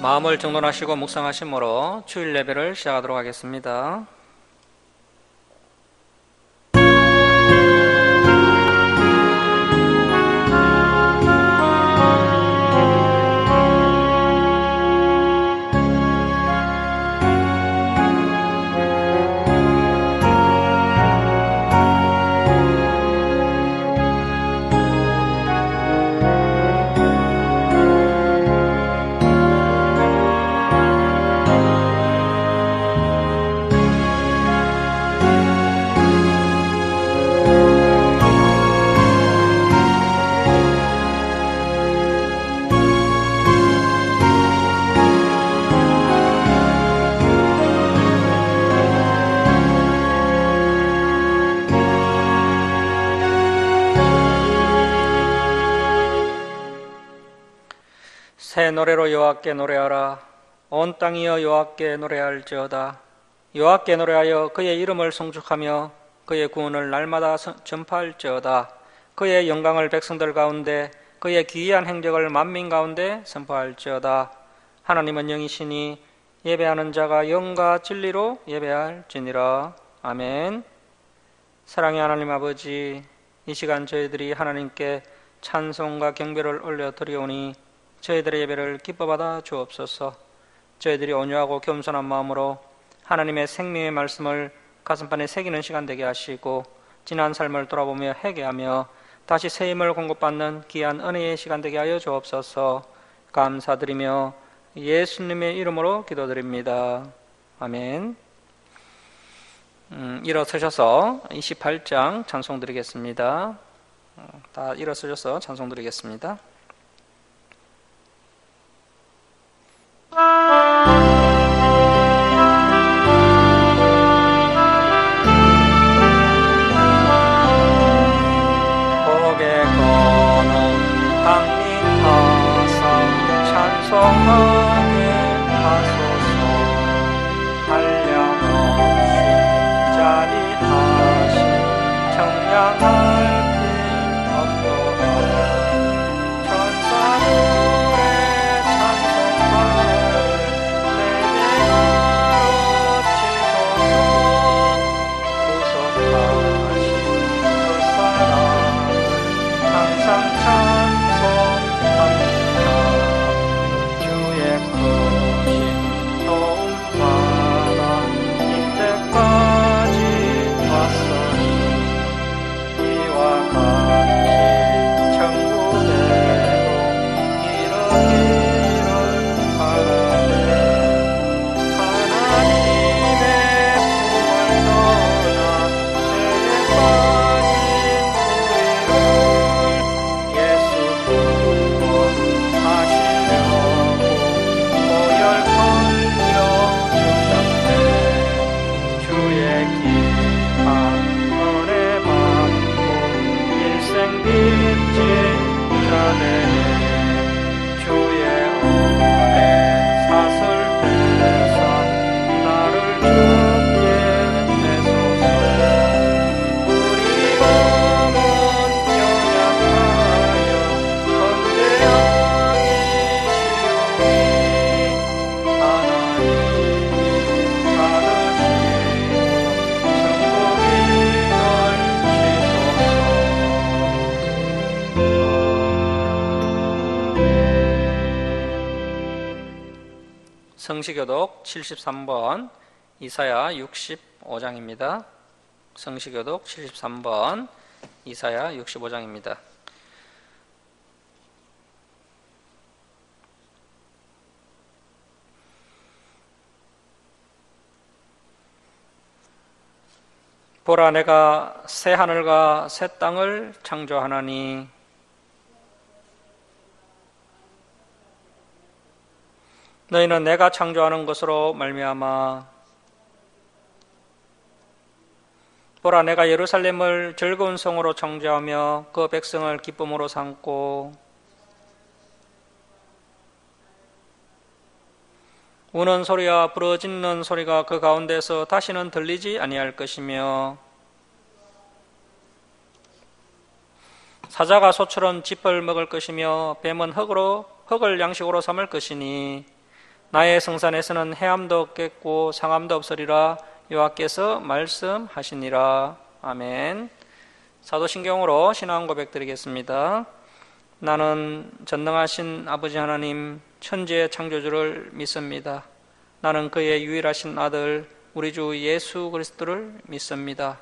마음을 정돈하시고 묵상하심으로 주일 예배를 시작하도록 하겠습니다. 새 노래로 여호와께 노래하라. 온 땅이여 여호와께 노래할지어다. 여호와께 노래하여 그의 이름을 송축하며 그의 구원을 날마다 전파할지어다. 그의 영광을 백성들 가운데 그의 기이한 행적을 만민 가운데 선포할지어다. 하나님은 영이시니 예배하는 자가 영과 진리로 예배할지니라. 아멘. 사랑의 하나님 아버지, 이 시간 저희들이 하나님께 찬송과 경배를 올려드리오니 저희들의 예배를 기뻐받아 주옵소서. 저희들이 온유하고 겸손한 마음으로 하나님의 생명의 말씀을 가슴판에 새기는 시간 되게 하시고 지난 삶을 돌아보며 회개하며 다시 새 힘을 공급받는 귀한 은혜의 시간 되게 하여 주옵소서. 감사드리며 예수님의 이름으로 기도드립니다. 아멘. 일어서셔서 28장 찬송 드리겠습니다. 다 일어서셔서 찬송 드리겠습니다. 복에 거는 강림하사 찬송하게 하소서. 한량없이 자비하신 청량할 길 없도다. 천사들의 찬송할 내게 가르치소서. 구속하신 그 사랑을 항상 찬송합니다. 주의 크신 도움받아 이때까지 왔으니 이와 같이 천국에도 이르기를 바라네. 하나님의 품을 떠나 죄에 빠진 우리를 예수 구원하시려고 보혈 흘려 주셨네. 주의 귀한 은혜 받고 일생 빚진 자들의 주의 은혜 사슬대사 나를 죽게 해소서. 우리 몸은 연약하여 건재하기 쉬우니 하나님이 받으시고 천국이 넓히소서. 성시교독 73번 이사야 65장입니다. 성시교독 73번 이사야 65장입니다. 보라, 내가 새 하늘과 새 땅을 창조하나니 너희는 내가 창조하는 것으로 말미암아 보라, 내가 예루살렘을 즐거운 성으로 창조하며 그 백성을 기쁨으로 삼고 우는 소리와 부르짖는 소리가 그 가운데서 다시는 들리지 아니할 것이며 사자가 소처럼 짚을 먹을 것이며 뱀은 흙을 양식으로 삼을 것이니 나의 성산에서는 해함도 없겠고 상함도 없으리라 여호와께서 말씀하시니라. 아멘. 사도신경으로 신앙 고백 드리겠습니다. 나는 전능하신 아버지 하나님 천지의 창조주를 믿습니다. 나는 그의 유일하신 아들 우리 주 예수 그리스도를 믿습니다.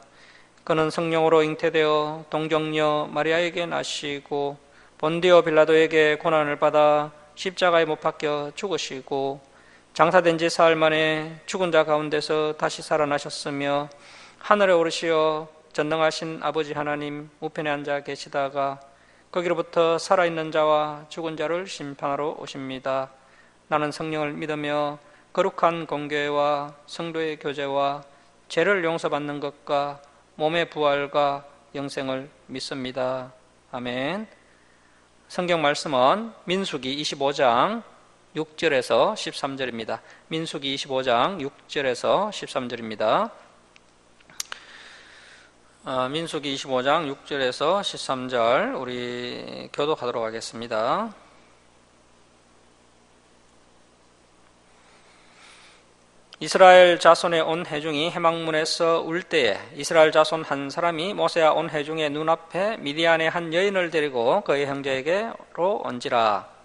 그는 성령으로 잉태되어 동정녀 마리아에게 나시고 본디오 빌라도에게 고난을 받아 십자가에 못 박혀 죽으시고 장사된 지 사흘 만에 죽은 자 가운데서 다시 살아나셨으며 하늘에 오르시어 전능하신 아버지 하나님 우편에 앉아 계시다가 거기로부터 살아있는 자와 죽은 자를 심판하러 오십니다. 나는 성령을 믿으며 거룩한 공교회와 성도의 교제와 죄를 용서받는 것과 몸의 부활과 영생을 믿습니다. 아멘. 성경 말씀은 민수기 25장 6절에서 13절입니다. 민수기 25장 6절에서 13절입니다. 민수기 25장 6절에서 13절 우리 교독하도록 하겠습니다. 이스라엘 자손의 온 회중이 해막문에서 울 때에 이스라엘 자손 한 사람이 모세와 온 회중의 눈앞에 미디안의 한 여인을 데리고 그의 형제에게로 온지라.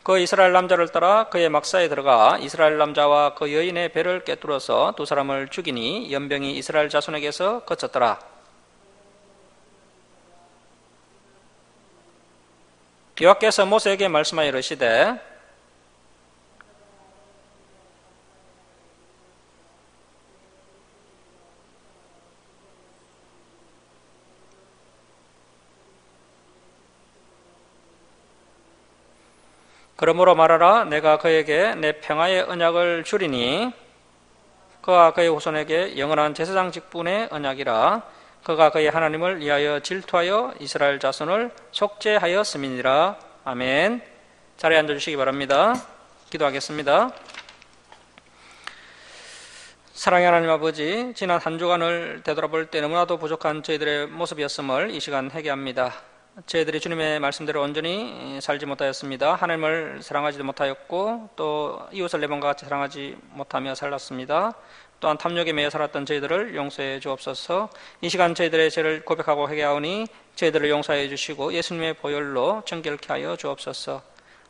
그 이스라엘 남자를 따라 그의 막사에 들어가 이스라엘 남자와 그 여인의 배를 꿰뚫어서 두 사람을 죽이니 연병이 이스라엘 자손에게서 그쳤더라. 여호와께서 모세에게 말씀하여 이르시되 그러므로 말하라. 내가 그에게 내 평화의 언약을 주리니 그와 그의 후손에게 영원한 제사장 직분의 언약이라. 그가 그의 하나님을 위하여 질투하여 이스라엘 자손을 속죄하였음이니라. 아멘. 자리에 앉아주시기 바랍니다. 기도하겠습니다. 사랑의 하나님 아버지, 지난 한 주간을 되돌아볼 때 너무나도 부족한 저희들의 모습이었음을 이 시간 회개합니다. 저희들이 주님의 말씀대로 온전히 살지 못하였습니다. 하나님을 사랑하지도 못하였고 또 이웃을 내 몸과 같이 사랑하지 못하며 살았습니다. 또한 탐욕에 매여 살았던 저희들을 용서해 주옵소서. 이 시간 저희들의 죄를 고백하고 회개하오니 저희들을 용서해 주시고 예수님의 보혈로 정결케 하여 주옵소서.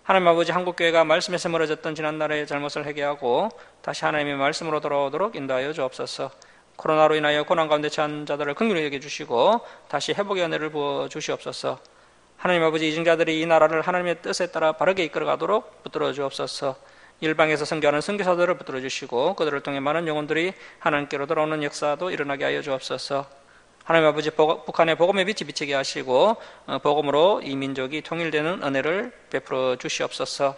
하나님 아버지, 한국교회가 말씀에서 멀어졌던 지난날의 잘못을 회개하고 다시 하나님의 말씀으로 돌아오도록 인도하여 주옵소서. 코로나로 인하여 고난 가운데 처한 자들을 긍휼히 여겨주시고 다시 회복의 은혜를 부어 주시옵소서. 하나님 아버지, 이증자들이 이 나라를 하나님의 뜻에 따라 바르게 이끌어가도록 붙들어 주옵소서. 일방에서 선교하는 선교사들을 붙들어 주시고 그들을 통해 많은 영혼들이 하나님께로 돌아오는 역사도 일어나게 하여 주옵소서. 하나님 아버지, 북한의 복음의 빛이 비치게 하시고 복음으로 이 민족이 통일되는 은혜를 베풀어 주시옵소서.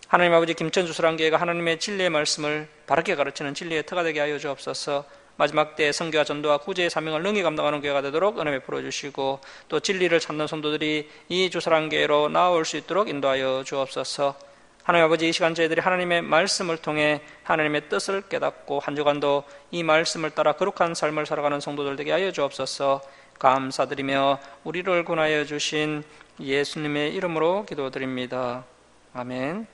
하나님 아버지, 김천주 수랑교회가 하나님의 진리의 말씀을 바르게 가르치는 진리의 터가 되게 하여 주옵소서. 마지막 때 선교와 전도와 구제의 사명을 능히 감당하는 교회가 되도록 은혜 베풀어 주시고 또 진리를 찾는 성도들이 이 주사랑교회로 나아올 수 있도록 인도하여 주옵소서. 하나님 아버지, 이 시간 저희들이 하나님의 말씀을 통해 하나님의 뜻을 깨닫고 한 주간도 이 말씀을 따라 거룩한 삶을 살아가는 성도들 되게 하여 주옵소서. 감사드리며 우리를 구원하여 주신 예수님의 이름으로 기도드립니다. 아멘.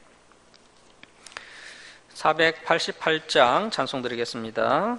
488장 찬송 드리겠습니다.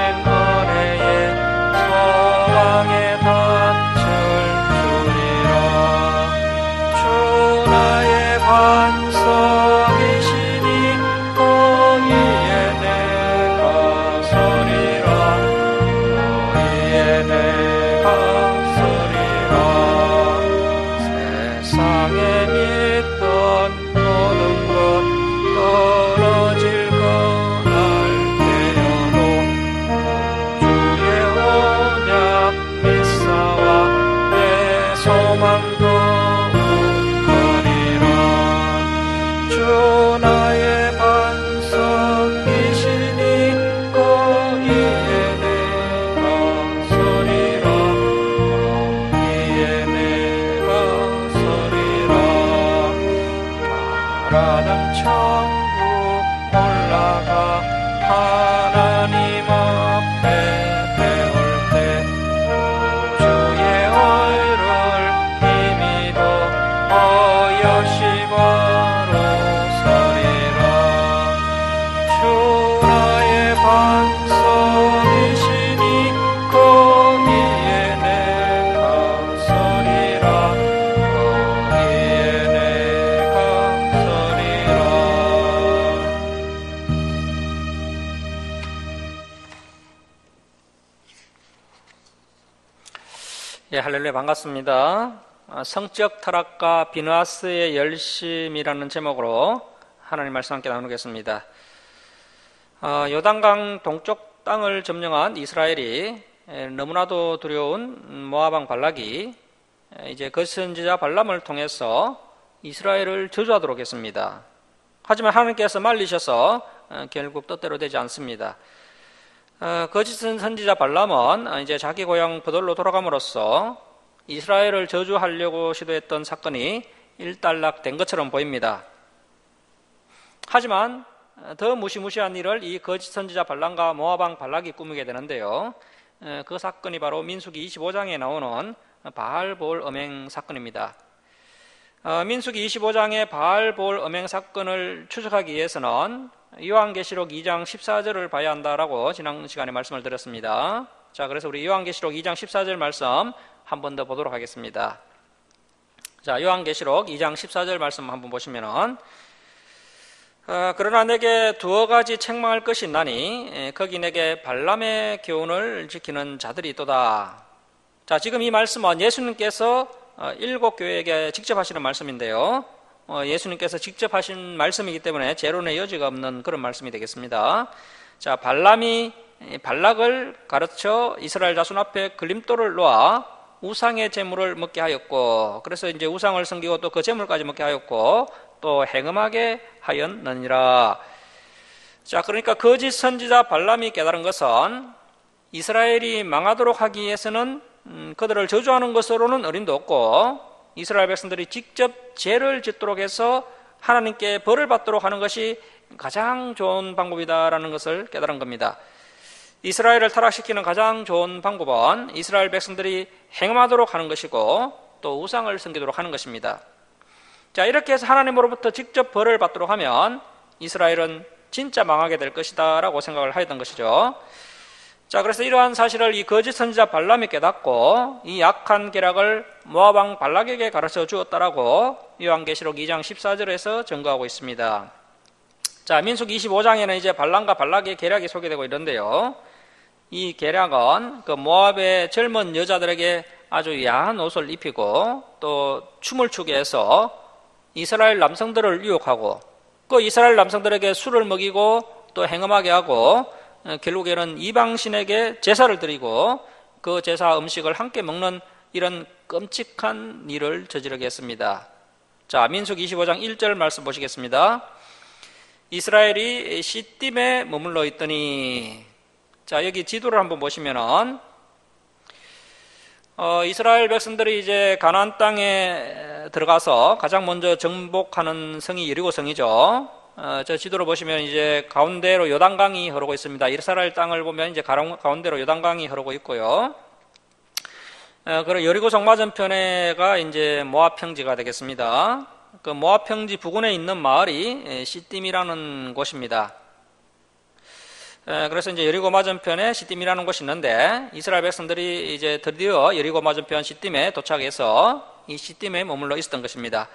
은혜의 소망에 닿을 줄이라. 반석이시니 거기에 내가 서리라. 거기에 내가 서리라. 세상에 믿던 모든 것 떨어질 것 알게여도 주의 언약 믿사와 내 소망도 커리라. 주 나의 반석이시니 거기에 내가 서리라. 거기에 내가 서리라. 바라던 천국 올라가 하나님 앞에 배울 때 주의 얼굴 힘이로 여시바로 서리라. 주 나의 반석이시니 거기에 내가 서리라. 거기에 내가 서리라. 예, 할렐루야, 반갑습니다. 성적 타락과 비누아스의 열심이라는 제목으로 하나님 말씀 함께 나누겠습니다. 요단강 동쪽 땅을 점령한 이스라엘이 너무나도 두려운 모압 왕 발락이 이제 그 선지자 발람을 통해서 이스라엘을 저주하도록 했습니다. 하지만 하나님께서 말리셔서 결국 뜻대로 되지 않습니다. 거짓 선지자 발람은 이제 자기 고향 브돌로 돌아감으로써 이스라엘을 저주하려고 시도했던 사건이 일단락된 것처럼 보입니다. 하지만 더 무시무시한 일을 이 거짓 선지자 발람과 모압 왕 발락이 꾸미게 되는데요. 그 사건이 바로 민수기 25장에 나오는 바알볼 음행 사건입니다. 민수기 25장의 바알볼 음행 사건을 추적하기 위해서는 요한계시록 2장 14절을 봐야 한다라고 지난 시간에 말씀을 드렸습니다. 자, 그래서 우리 요한계시록 2장 14절 말씀 한 번 더 보도록 하겠습니다. 자, 요한계시록 2장 14절 말씀 한번 보시면은 그러나 내게 두어 가지 책망할 것이 있나니 거기 내게 발람의 교훈을 지키는 자들이 있도다. 자, 지금 이 말씀은 예수님께서 일곱 교회에게 직접 하시는 말씀인데요. 예수님께서 직접 하신 말씀이기 때문에 재론의 여지가 없는 그런 말씀이 되겠습니다. 자, 발람이 발락을 가르쳐 이스라엘 자손 앞에 걸림돌을 놓아 우상의 제물을 먹게 하였고, 그래서 이제 우상을 섬기고 또 그 제물까지 먹게 하였고, 또 행음하게 하였느니라. 자, 그러니까 거짓 선지자 발람이 깨달은 것은 이스라엘이 망하도록 하기 위해서는 그들을 저주하는 것으로는 어림도 없고, 이스라엘 백성들이 직접 죄를 짓도록 해서 하나님께 벌을 받도록 하는 것이 가장 좋은 방법이다라는 것을 깨달은 겁니다. 이스라엘을 타락시키는 가장 좋은 방법은 이스라엘 백성들이 행음하도록 하는 것이고 또 우상을 섬기도록 하는 것입니다. 자, 이렇게 해서 하나님으로부터 직접 벌을 받도록 하면 이스라엘은 진짜 망하게 될 것이다 라고 생각을 하였던 것이죠. 자, 그래서 이러한 사실을 이 거짓 선지자 발람이 깨닫고 이 약한 계략을 모압 왕 발락에게 가르쳐 주었다라고 요한계시록 2장 14절에서 증거하고 있습니다. 자, 민수기 25장에는 이제 발람과 발락의 계략이 소개되고 있는데요. 이 계략은 그 모압의 젊은 여자들에게 아주 야한 옷을 입히고 또 춤을 추게 해서 이스라엘 남성들을 유혹하고 그 이스라엘 남성들에게 술을 먹이고 또 행음하게 하고 결국에는 이방신에게 제사를 드리고 그 제사 음식을 함께 먹는 이런 끔찍한 일을 저지르게 했습니다. 자, 민수기 25장 1절 말씀 보시겠습니다. 이스라엘이 시딤에 머물러 있더니, 자, 여기 지도를 한번 보시면은 이스라엘 백성들이 이제 가나안 땅에 들어가서 가장 먼저 정복하는 성이 여리고 성이죠. 저 지도를 보시면 이제 가운데로 요단강이 흐르고 있습니다. 이스라엘 땅을 보면 이제 가운데로 요단강이 흐르고 있고요. 그리고 여리고성 맞은편에가 이제 모압 평지가 되겠습니다. 그 모압 평지 부근에 있는 마을이 시딤이라는 곳입니다. 그래서 이제 여리고 맞은편에 시딤이라는 곳이 있는데 이스라엘 백성들이 이제 드디어 여리고 맞은편 시딤에 도착해서 이 시딤에 머물러 있었던 것입니다.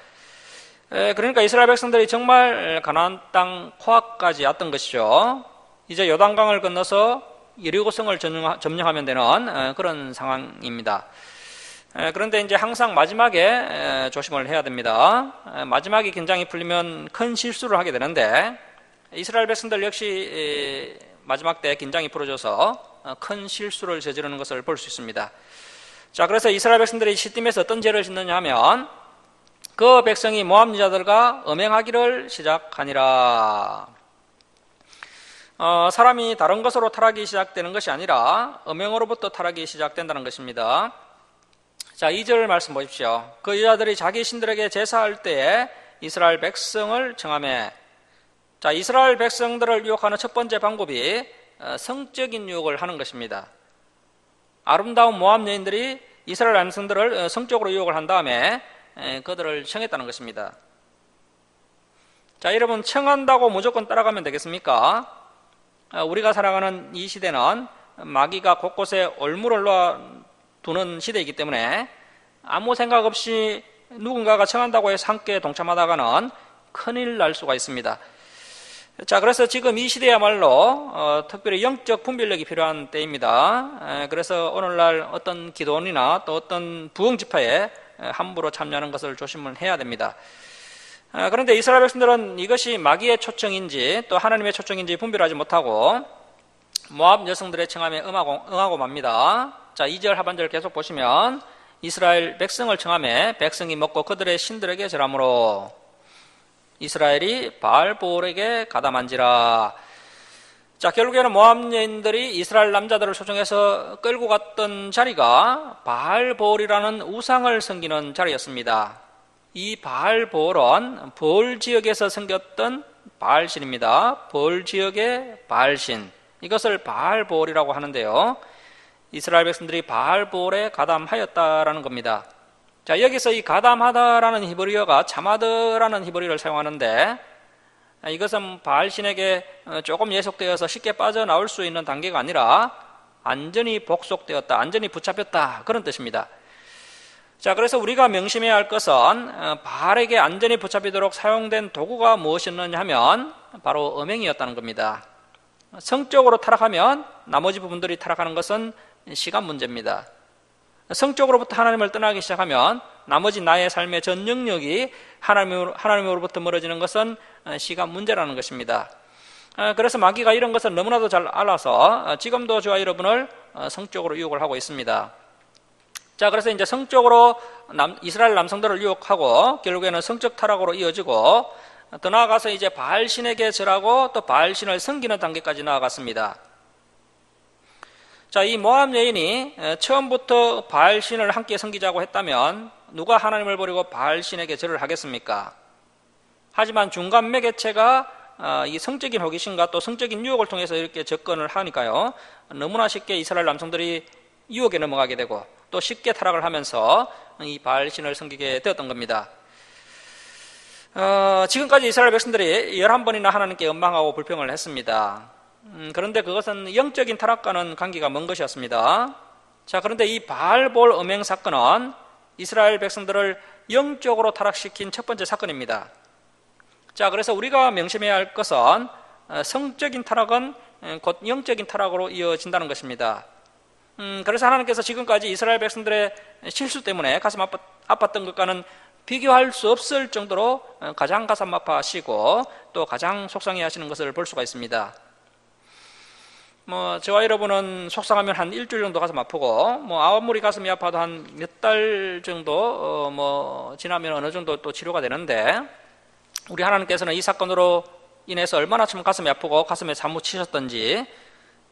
그러니까 이스라엘 백성들이 정말 가나안 땅 코앞까지 왔던 것이죠. 이제 요단강을 건너서 여리고성을 점령하면 되는 그런 상황입니다. 그런데 이제 항상 마지막에 조심을 해야 됩니다. 마지막에 긴장이 풀리면 큰 실수를 하게 되는데 이스라엘 백성들 역시 마지막 때 긴장이 풀어져서 큰 실수를 저지르는 것을 볼 수 있습니다. 자, 그래서 이스라엘 백성들이 시딤에서 어떤 죄를 짓느냐 하면 그 백성이 모압 여자들과 음행하기를 시작하니라. 사람이 다른 것으로 타락이 시작되는 것이 아니라 음행으로부터 타락이 시작된다는 것입니다. 자, 2절 말씀 보십시오. 그 여자들이 자기 신들에게 제사할 때에 이스라엘 백성을 청하매. 자, 이스라엘 백성들을 유혹하는 첫 번째 방법이 성적인 유혹을 하는 것입니다. 아름다운 모압 여인들이 이스라엘 남성들을 성적으로 유혹을 한 다음에 그들을 청했다는 것입니다. 자, 여러분, 청한다고 무조건 따라가면 되겠습니까? 우리가 살아가는 이 시대는 마귀가 곳곳에 올무를 놓아두는 시대이기 때문에 아무 생각 없이 누군가가 청한다고 해서 함께 동참하다가는 큰일 날 수가 있습니다. 자, 그래서 지금 이 시대야말로 특별히 영적 분별력이 필요한 때입니다. 그래서 오늘날 어떤 기도원이나 또 어떤 부흥 집회에 함부로 참여하는 것을 조심을 해야 됩니다. 그런데 이스라엘 백성들은 이것이 마귀의 초청인지 또 하나님의 초청인지 분별하지 못하고 모압 여성들의 청함에 응하고 맙니다. 자, 2절 하반절 계속 보시면 이스라엘 백성을 청함에 백성이 먹고 그들의 신들에게 절함으로 이스라엘이 바알보올에게 가담한지라. 자, 결국에는 모압 여인들이 이스라엘 남자들을 초청해서 끌고 갔던 자리가 바알보올이라는 우상을 섬기는 자리였습니다. 이 바알보올은 보올 지역에서 섬겼던 바알신입니다. 보올 지역의 바알신, 이것을 바알보올이라고 하는데요, 이스라엘 백성들이 바알보올에 가담하였다라는 겁니다. 자, 여기서 이 가담하다라는 히브리어가 차마드라는 히브리어를 사용하는데 이것은 바알신에게 조금 예속되어서 쉽게 빠져나올 수 있는 단계가 아니라 완전히 복속되었다, 완전히 붙잡혔다, 그런 뜻입니다. 자, 그래서 우리가 명심해야 할 것은 바알에게 완전히 붙잡히도록 사용된 도구가 무엇이었느냐 하면 바로 음행이었다는 겁니다. 성적으로 타락하면 나머지 부분들이 타락하는 것은 시간 문제입니다. 성적으로부터 하나님을 떠나기 시작하면 나머지 나의 삶의 전 영역이 하나님으로부터 멀어지는 것은 시간 문제라는 것입니다. 그래서 마귀가 이런 것을 너무나도 잘 알아서 지금도 저와 여러분을 성적으로 유혹을 하고 있습니다. 자, 그래서 이제 성적으로 이스라엘 남성들을 유혹하고 결국에는 성적 타락으로 이어지고 더 나아가서 이제 바알신에게 절하고 또 바알신을 섬기는 단계까지 나아갔습니다. 자, 이 모압 여인이 처음부터 바알신을 함께 섬기자고 했다면 누가 하나님을 버리고 바알신에게 절을 하겠습니까? 하지만 중간 매개체가 이 성적인 호기심과 또 성적인 유혹을 통해서 이렇게 접근을 하니까요, 너무나 쉽게 이스라엘 남성들이 유혹에 넘어가게 되고 또 쉽게 타락을 하면서 이 바알신을 섬기게 되었던 겁니다. 지금까지 이스라엘 백성들이 11번이나 하나님께 원망하고 불평을 했습니다. 그런데 그것은 영적인 타락과는 관계가 먼 것이었습니다. 자, 그런데 이 바알볼 음행 사건은 이스라엘 백성들을 영적으로 타락시킨 첫 번째 사건입니다. 자, 그래서 우리가 명심해야 할 것은 성적인 타락은 곧 영적인 타락으로 이어진다는 것입니다. 그래서 하나님께서 지금까지 이스라엘 백성들의 실수 때문에 가슴 아팠던 것과는 비교할 수 없을 정도로 가장 가슴 아파하시고 또 가장 속상해하시는 것을 볼 수가 있습니다. 저와 여러분은 속상하면 한 일주일 정도 가슴 아프고, 아무리 가슴이 아파도 한 몇 달 정도, 지나면 어느 정도 또 치료가 되는데, 우리 하나님께서는 이 사건으로 인해서 얼마나 참 가슴이 아프고 가슴에 사무치셨던지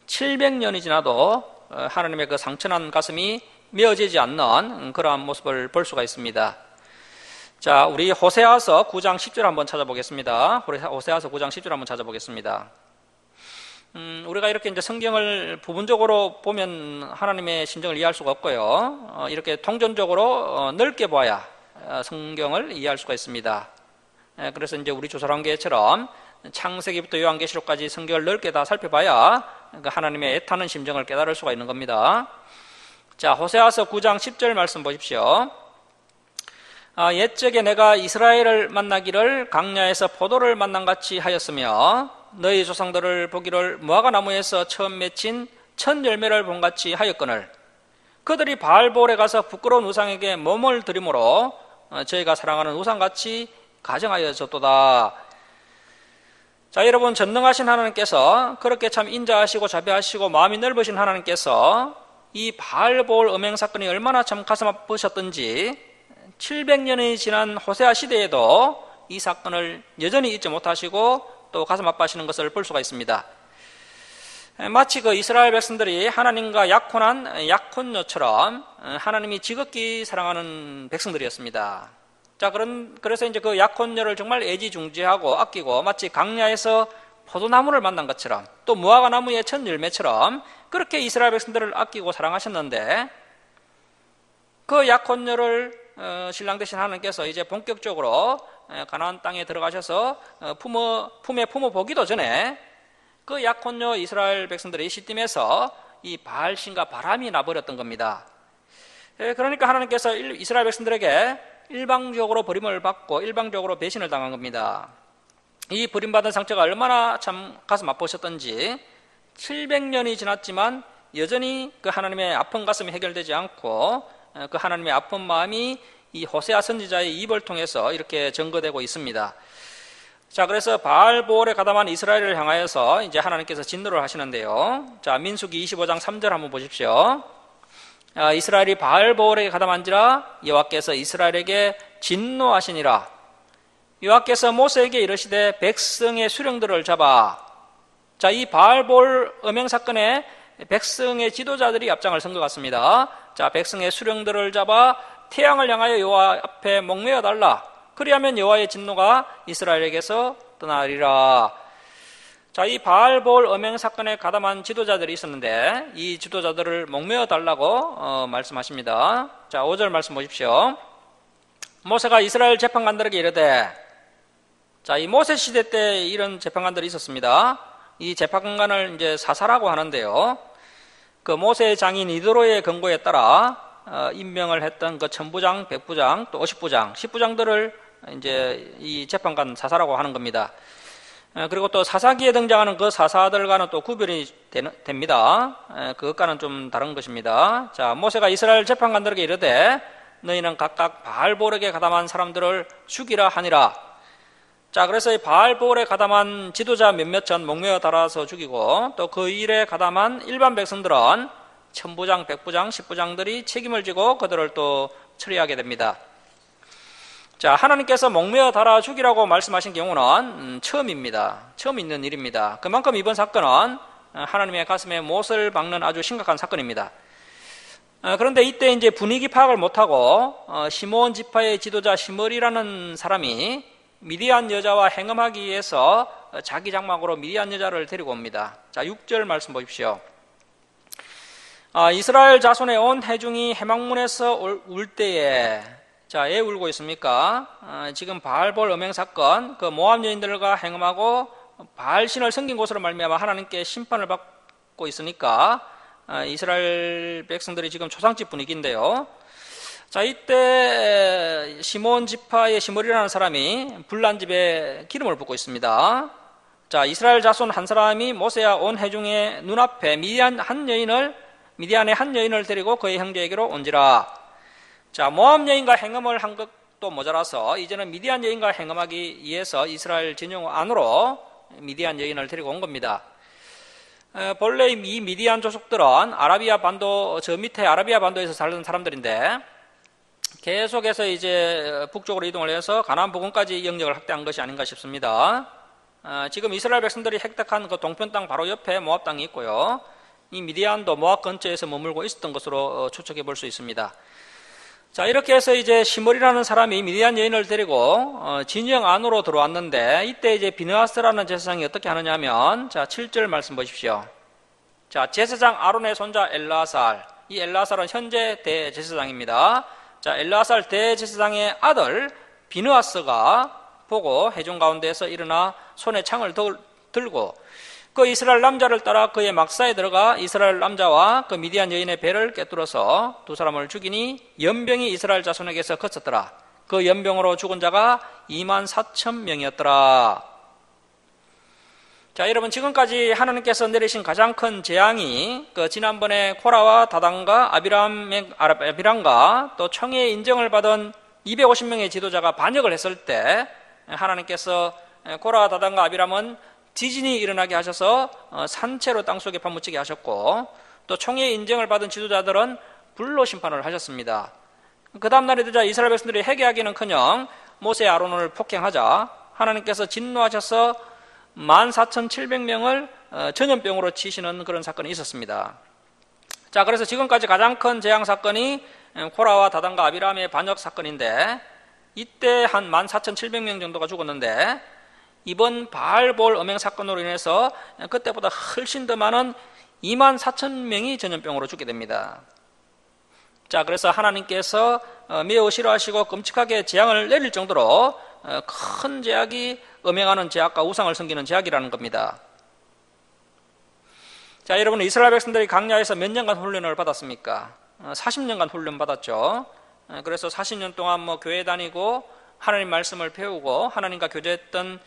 700년이 지나도 하나님의 그 상처난 가슴이 메어지지 않는 그러한 모습을 볼 수가 있습니다. 자, 우리 호세아서 9장 10절 한번 찾아보겠습니다. 호세아서 9장 10절 한번 찾아보겠습니다. 우리가 이렇게 이제 성경을 부분적으로 보면 하나님의 심정을 이해할 수가 없고요. 이렇게 통전적으로 넓게 봐야 성경을 이해할 수가 있습니다. 그래서 이제 우리 조사관계처럼 창세기부터 요한계시록까지 성경을 넓게 다 살펴봐야 하나님의 애타는 심정을 깨달을 수가 있는 겁니다. 자, 호세아서 9장 10절 말씀 보십시오. 옛적에 내가 이스라엘을 만나기를 강야에서 포도를 만난 같이 하였으며 너희 조상들을 보기를 무화과 나무에서 처음 맺힌 첫 열매를 본 같이 하였거늘 그들이 바알볼에 가서 부끄러운 우상에게 몸을 드림으로 저희가 사랑하는 우상같이 가정하여졌도다. 자, 여러분, 전능하신 하나님께서 그렇게 참 인자하시고 자비하시고 마음이 넓으신 하나님께서 이 바알볼 음행 사건이 얼마나 참 가슴 아프셨던지 700년이 지난 호세아 시대에도 이 사건을 여전히 잊지 못하시고 또 가슴 아파하시는 것을 볼 수가 있습니다. 마치 그 이스라엘 백성들이 하나님과 약혼한 약혼녀처럼 하나님이 지극히 사랑하는 백성들이었습니다. 자, 그래서 이제 그 약혼녀를 정말 애지중지하고 아끼고 마치 강야에서 포도나무를 만난 것처럼 또 무화과 나무의 첫 열매처럼 그렇게 이스라엘 백성들을 아끼고 사랑하셨는데 그 약혼녀를 신랑 되신 하나님께서 이제 본격적으로 가나안 땅에 들어가셔서 품에 품어보기도 전에 그 약혼녀 이스라엘 백성들이 시딤에서 이 바알신과 바람이 나버렸던 겁니다. 그러니까 하나님께서 이스라엘 백성들에게 일방적으로 버림을 받고 일방적으로 배신을 당한 겁니다. 이 버림받은 상처가 얼마나 참 가슴 아프셨던지 700년이 지났지만 여전히 그 하나님의 아픈 가슴이 해결되지 않고 그 하나님의 아픈 마음이 이 호세아 선지자의 입을 통해서 이렇게 증거되고 있습니다. 자, 그래서 바알볼에 가담한 이스라엘을 향하여서 이제 하나님께서 진노를 하시는데요. 자, 민수기 25장 3절 한번 보십시오. 이스라엘이 바알볼에 가담한지라 여호와께서 이스라엘에게 진노하시니라. 여호와께서 모세에게 이르시되 백성의 수령들을 잡아. 자, 이 바알볼 음행 사건에 백성의 지도자들이 앞장을 선 것 같습니다. 자, 백성의 수령들을 잡아 태양을 향하여 여호와 앞에 목매어 달라. 그리하면 여호와의 진노가 이스라엘에게서 떠나리라. 자, 이 바알볼 음행 사건에 가담한 지도자들이 있었는데 이 지도자들을 목매어 달라고 말씀하십니다. 자, 5절 말씀 보십시오. 모세가 이스라엘 재판관들에게 이르되, 자, 이 모세 시대 때 이런 재판관들이 있었습니다. 이 재판관을 이제 사사라고 하는데요. 그 모세의 장인 이드로의 권고에 따라 임명을 했던 그 천부장, 백부장, 또 50부장, 10부장들을 이제 이 재판관 사사라고 하는 겁니다. 그리고 또 사사기에 등장하는 그 사사들과는 또 구별이 됩니다. 그것과는 좀 다른 것입니다. 자, 모세가 이스라엘 재판관들에게 이르되 너희는 각각 바알볼에게 가담한 사람들을 죽이라 하니라. 자, 그래서 이 바알볼에 가담한 지도자 몇몇은 목매어 달아서 죽이고 또 그 일에 가담한 일반 백성들은 천부장, 백부장, 10부장들이 책임을 지고 그들을 또 처리하게 됩니다. 자, 하나님께서 목매어 달아 죽이라고 말씀하신 경우는 처음입니다. 처음 있는 일입니다. 그만큼 이번 사건은 하나님의 가슴에 못을 박는 아주 심각한 사건입니다. 그런데 이때 이제 분위기 파악을 못하고 시므온 지파의 지도자 시므리라는 사람이 미디안 여자와 행음하기 위해서 자기 장막으로 미디안 여자를 데리고 옵니다. 자, 6절 말씀 보십시오. 이스라엘 자손의 온 회중이 해망문에서 울 때에, 자, 왜 울고 있습니까? 지금 바알볼 음행 사건, 그 모압 여인들과 행음하고 바알신을 섬긴 곳으로 말미암아 하나님께 심판을 받고 있으니까 이스라엘 백성들이 지금 초상집 분위기인데요. 자, 이때 시므온 지파의 시므리라는 사람이 불난 집에 기름을 붓고 있습니다. 자, 이스라엘 자손 한 사람이 모세와 온 회중의 눈앞에 미디안의 한 여인을 데리고 그의 형제에게로 온지라. 자, 모압 여인과 행음을 한 것도 모자라서 이제는 미디안 여인과 행음하기 위해서 이스라엘 진영 안으로 미디안 여인을 데리고 온 겁니다. 본래 이 미디안 조속들은 아라비아 반도, 저 밑에 아라비아 반도에서 살던 사람들인데 계속해서 이제 북쪽으로 이동을 해서 가나안 부근까지 영역을 확대한 것이 아닌가 싶습니다. 지금 이스라엘 백성들이 획득한 그 동편 땅 바로 옆에 모압 땅이 있고요. 이 미디안도 모압 근처에서 머물고 있었던 것으로 추측해 볼 수 있습니다. 자, 이렇게 해서 이제 시므리라는 사람이 미디안 여인을 데리고 진영 안으로 들어왔는데 이때 이제 비느하스라는 제사장이 어떻게 하느냐면, 자, 7절 말씀 보십시오. 자, 제사장 아론의 손자 엘르아살, 이 엘르아살은 현재 대제사장입니다. 자, 엘르아살 대제사장의 아들 비느하스가 보고 회중 가운데에서 일어나 손에 창을 들고 그 이스라엘 남자를 따라 그의 막사에 들어가 이스라엘 남자와 그 미디안 여인의 배를 꿰뚫어서 두 사람을 죽이니 연병이 이스라엘 자손에게서 거쳤더라. 그 연병으로 죽은 자가 24,000명이었더라. 자, 여러분, 지금까지 하나님께서 내리신 가장 큰 재앙이 지난번에 코라와 다단과 아비람과 또 청해의 인정을 받은 250명의 지도자가 반역을 했을 때 하나님께서 코라와 다단과 아비람은 지진이 일어나게 하셔서 산채로 땅속에 파묻히게 하셨고, 또 청해의 인정을 받은 지도자들은 불로 심판을 하셨습니다. 그 다음날이 되자 이스라엘 백성들이 회개하기는커녕 모세 아론을 폭행하자 하나님께서 진노하셔서 14,700명을 전염병으로 치시는 그런 사건이 있었습니다. 자, 그래서 지금까지 가장 큰 재앙 사건이 코라와 다단과 아비람의 반역 사건인데, 이때 한 14,700명 정도가 죽었는데, 이번 바알볼 음행 사건으로 인해서 그때보다 훨씬 더 많은 24,000명이 전염병으로 죽게 됩니다. 자, 그래서 하나님께서 매우 싫어하시고 끔찍하게 재앙을 내릴 정도로 큰 제약이 음행하는 제약과 우상을 섬기는 제약이라는 겁니다. 자, 여러분, 이스라엘 백성들이 광야에서 몇 년간 훈련을 받았습니까? 40년간 훈련 받았죠. 그래서 40년 동안 교회 다니고 하나님 말씀을 배우고 하나님과 교제했던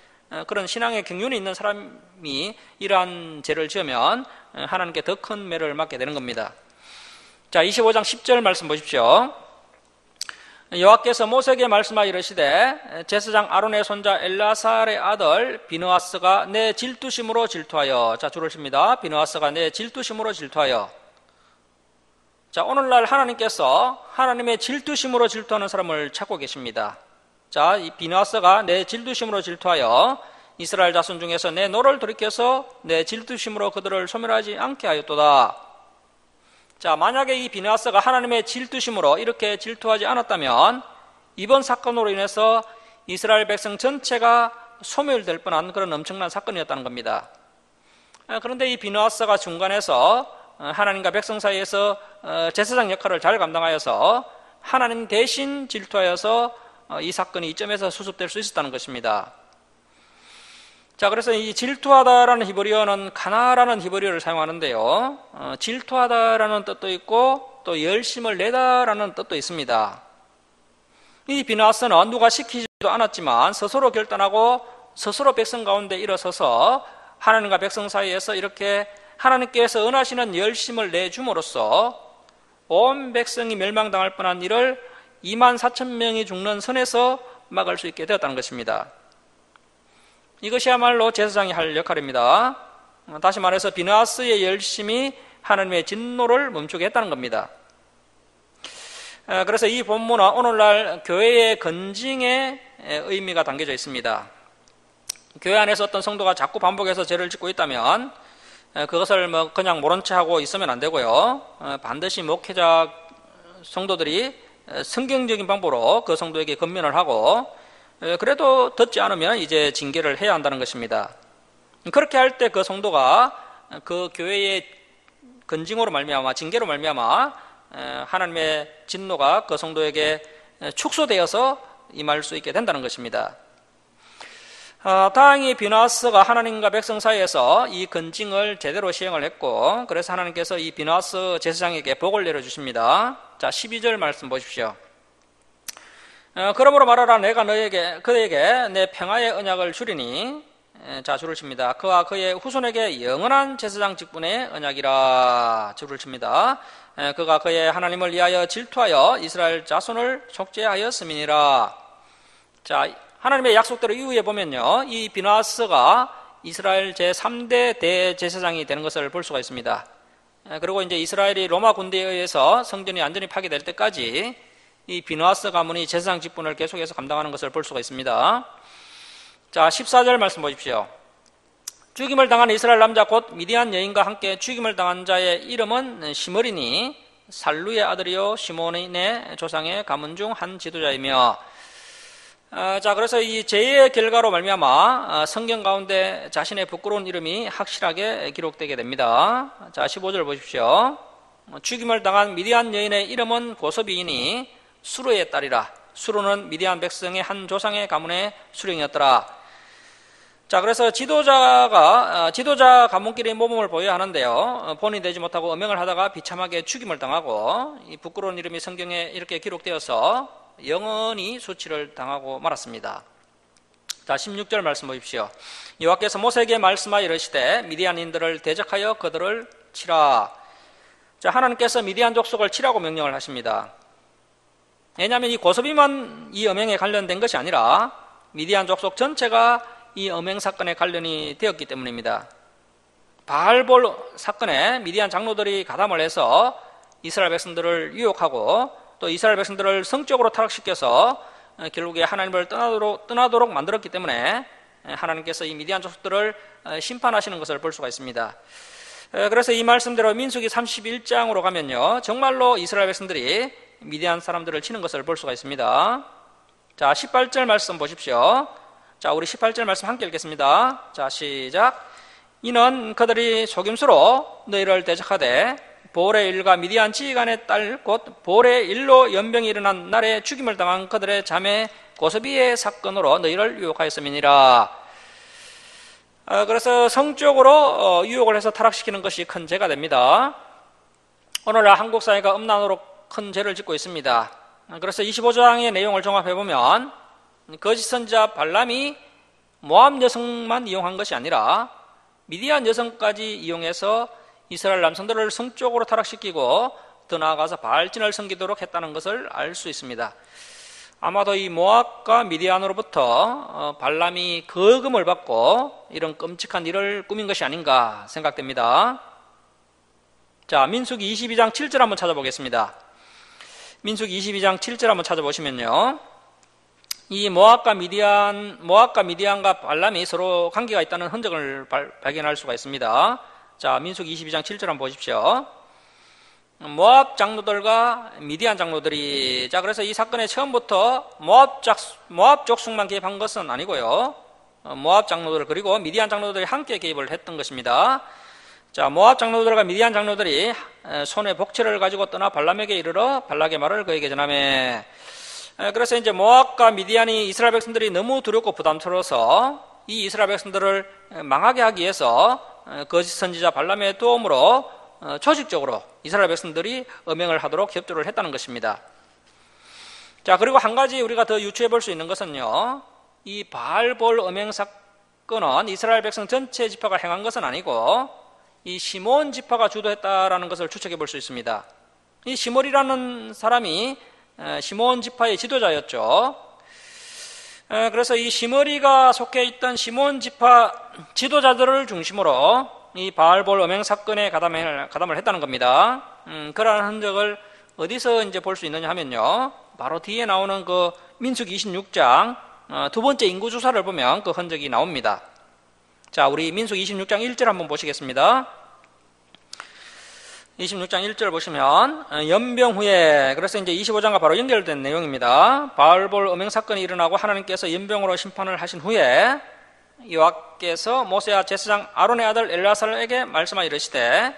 그런 신앙의 경륜이 있는 사람이 이러한 죄를 지으면 하나님께 더 큰 매를 맞게 되는 겁니다. 자, 25장 10절 말씀 보십시오. 여호와께서 모세에게 말씀하여 이르시되 제사장 아론의 손자 엘라살의 아들 비느하스가 내 질투심으로 질투하여, 자, 줄을 칩니다. 비느하스가 내 질투심으로 질투하여. 자, 오늘날 하나님께서 하나님의 질투심으로 질투하는 사람을 찾고 계십니다. 자, 이 비느하스가 내 질투심으로 질투하여 이스라엘 자손 중에서 내 노를 돌이켜서 내 질투심으로 그들을 소멸하지 않게 하였도다. 자, 만약에 이 비느하스가 하나님의 질투심으로 이렇게 질투하지 않았다면 이번 사건으로 인해서 이스라엘 백성 전체가 소멸될 뻔한 그런 엄청난 사건이었다는 겁니다. 그런데 이 비느하스가 중간에서 하나님과 백성 사이에서 제사장 역할을 잘 감당하여서 하나님 대신 질투하여서 이 사건이 이점에서 수습될 수 있었다는 것입니다. 자, 그래서 이 질투하다라는 히브리어는 가나라는 히브리어를 사용하는데요. 질투하다라는 뜻도 있고 또 열심을 내다라는 뜻도 있습니다. 이 비느하스는 누가 시키지도 않았지만 스스로 결단하고 스스로 백성 가운데 일어서서 하나님과 백성 사이에서 이렇게 하나님께서 은하시는 열심을 내줌으로써 온 백성이 멸망당할 뻔한 일을 24,000명이 죽는 선에서 막을 수 있게 되었다는 것입니다. 이것이야말로 제사장이 할 역할입니다. 다시 말해서 비느하스의 열심이 하나님의 진노를 멈추게 했다는 겁니다. 그래서 이 본문은 오늘날 교회의 건징의 의미가 담겨져 있습니다. 교회 안에서 어떤 성도가 자꾸 반복해서 죄를 짓고 있다면 그것을 그냥 모른 채 하고 있으면 안 되고요. 반드시 목회자 성도들이 성경적인 방법으로 그 성도에게 권면을 하고, 그래도 듣지 않으면 이제 징계를 해야 한다는 것입니다. 그렇게 할 때 그 성도가 그 교회의 건징으로 말미암아, 징계로 말미암아 하나님의 진노가 그 성도에게 축소되어서 임할 수 있게 된다는 것입니다. 다행히 비느하스가 하나님과 백성 사이에서 이 건징을 제대로 시행을 했고, 그래서 하나님께서 이 비느하스 제사장에게 복을 내려주십니다. 자, 12절 말씀 보십시오. 그러므로 말하라, 내가 그에게 내 평화의 언약을 주리니, 자, 줄을 칩니다. 그와 그의 후손에게 영원한 제사장 직분의 언약이라, 줄을 칩니다. 그가 그의 하나님을 위하여 질투하여 이스라엘 자손을 속죄하였음이니라. 자, 하나님의 약속대로 이후에 보면요, 이 비느하스가 이스라엘 제3대 대제사장이 되는 것을 볼 수가 있습니다. 그리고 이제 이스라엘이 로마 군대에 의해서 성전이 완전히 파괴될 때까지 이 비느하스 가문이 제사장 직분을 계속해서 감당하는 것을 볼 수가 있습니다. 자, 14절 말씀 보십시오. 죽임을 당한 이스라엘 남자 곧 미디안 여인과 함께 죽임을 당한 자의 이름은 시므리니 살루의 아들이요 시몬의 조상의 가문 중 한 지도자이며, 자, 그래서 이 죄의 결과로 말미암아 성경 가운데 자신의 부끄러운 이름이 확실하게 기록되게 됩니다. 자, 15절 보십시오. 죽임을 당한 미디안 여인의 이름은 고섭이이니 수르의 딸이라. 수르는 미디안 백성의 한 조상의 가문의 수령이었더라. 자, 그래서 지도자 가문끼리 모범을 보여야 하는데요, 본이 되지 못하고 음행을 하다가 비참하게 죽임을 당하고 이 부끄러운 이름이 성경에 이렇게 기록되어서 영원히 수치를 당하고 말았습니다. 자, 16절 말씀 보십시오. 여호와께서 모세에게 말씀하여 이르시되 미디안인들을 대적하여 그들을 치라. 자, 하나님께서 미디안 족속을 치라고 명령을 하십니다. 왜냐하면 이 고섭이만 이 엄행에 관련된 것이 아니라 미디안 족속 전체가 이 엄행 사건에 관련이 되었기 때문입니다. 바알볼 사건에 미디안 장로들이 가담을 해서 이스라엘 백성들을 유혹하고 또 이스라엘 백성들을 성적으로 타락시켜서 결국에 하나님을 떠나도록 만들었기 때문에 하나님께서 이 미디안 족속들을 심판하시는 것을 볼 수가 있습니다. 그래서 이 말씀대로 민수기 31장으로 가면요, 정말로 이스라엘 백성들이 미디안 사람들을 치는 것을 볼 수가 있습니다. 자, 18절 말씀 보십시오. 자, 우리 18절 말씀 함께 읽겠습니다. 자, 시작. 이는 그들이 속임수로 너희를 대적하되 보올의 일과 미디안 지휘관의 딸 곧 보올의 일로 연병이 일어난 날에 죽임을 당한 그들의 자매 고섭이의 사건으로 너희를 유혹하였음이니라. 그래서 성적으로 유혹을 해서 타락시키는 것이 큰 죄가 됩니다. 오늘날 한국 사회가 음란으로 큰 죄를 짓고 있습니다. 그래서 25장의 내용을 종합해보면 거짓 선지자 발람이 모압 여성만 이용한 것이 아니라 미디안 여성까지 이용해서 이스라엘 남성들을 성적으로 타락시키고 더 나아가서 바알신을 섬기도록 했다는 것을 알 수 있습니다. 아마도 이 모압과 미디안으로부터 발람이 거금을 받고 이런 끔찍한 일을 꾸민 것이 아닌가 생각됩니다. 자, 민수기 22장 7절 한번 찾아보겠습니다. 민수기 22장 7절 한번 찾아보시면요, 이 모압과 미디안과 발람이 서로 관계가 있다는 흔적을 발견할 수가 있습니다. 자, 민수기 22장 7절 한번 보십시오. 모압 장로들과 미디안 장로들이, 자, 그래서 이 사건의 처음부터 모압 족속만 개입한 것은 아니고요, 모압 장로들 그리고 미디안 장로들이 함께 개입을 했던 것입니다. 자, 모압 장로들과 미디안 장로들이 손에 복채를 가지고 떠나 발람에게 이르러 발락의 말을 그에게 전하매, 그래서 이제 모압과 미디안이 이스라엘 백성들이 너무 두렵고 부담스러워서 이 이스라엘 백성들을 망하게 하기 위해서 거짓 선지자 발람의 도움으로 조직적으로 이스라엘 백성들이 음행을 하도록 협조를 했다는 것입니다. 자, 그리고 한 가지 우리가 더 유추해 볼 수 있는 것은요, 이 바알볼 음행 사건은 이스라엘 백성 전체 지파가 행한 것은 아니고 이 시몬 지파가 주도했다라는 것을 추측해 볼 수 있습니다. 이 시몬이라는 사람이 시몬 지파의 지도자였죠. 그래서 이 시므리가 속해 있던 시몬 지파 지도자들을 중심으로 이 바알볼 음행 사건에 가담을 했다는 겁니다. 그러한 흔적을 어디서 이제 볼 수 있느냐 하면요, 바로 뒤에 나오는 그 민수기 26장 두 번째 인구 조사를 보면 그 흔적이 나옵니다. 자, 우리 민수기 26장 1절 한번 보시겠습니다. 26장 1절 보시면 연병 후에, 그래서 이제 25장과 바로 연결된 내용입니다. 바알볼 음행 사건이 일어나고 하나님께서 연병으로 심판을 하신 후에 여호와께서 모세와 제사장 아론의 아들 엘르아살에게 말씀하여 이르시되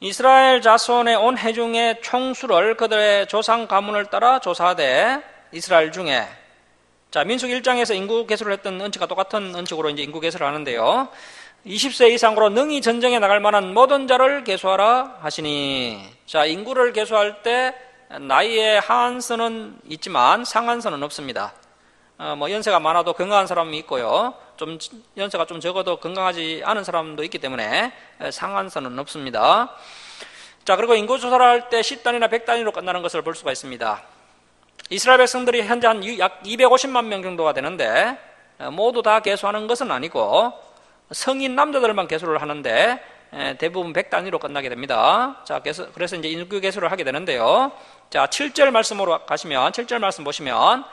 이스라엘 자손의 온 회중의 총수를 그들의 조상 가문을 따라 조사하되 이스라엘 중에, 자, 민수기 1장에서 인구 계수를 했던 언칙과 똑같은 언칙으로 이제 인구 계수를 하는데요, 20세 이상으로 능히 전쟁에 나갈 만한 모든 자를 계수하라 하시니, 자, 인구를 계수할 때 나이의 하한선은 있지만 상한선은 없습니다. 뭐 연세가 많아도 건강한 사람이 있고요, 좀 연세가 좀 적어도 건강하지 않은 사람도 있기 때문에 상한선은 없습니다. 자, 그리고 인구 조사를 할 때 10단위나 100단위로 끝나는 것을 볼 수가 있습니다. 이스라엘 백성들이 현재 약 250만 명 정도가 되는데 모두 다 계수하는 것은 아니고 성인 남자들만 계수를 하는데 대부분 100단위로 끝나게 됩니다. 자, 그래서 이제 인구 계수를 하게 되는데요. 자, 7절 말씀으로 가시면, 7절 말씀 보시면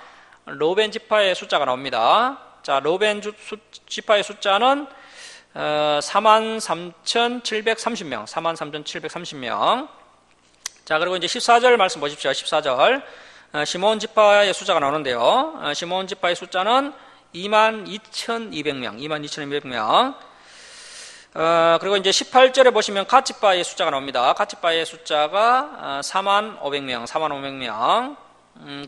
로벤 지파의 숫자가 나옵니다. 자, 로벤 지파의 숫자는 43,730명, 43,730명. 자, 그리고 이제 14절 말씀 보십시오. 14절. 시몬 지파의 숫자가 나오는데요. 시몬 지파의 숫자는 22,200명, 22,200명. 그리고 이제 18절에 보시면 갓지파의 숫자가 나옵니다. 갓지파의 숫자가 45,500명, 45,500명.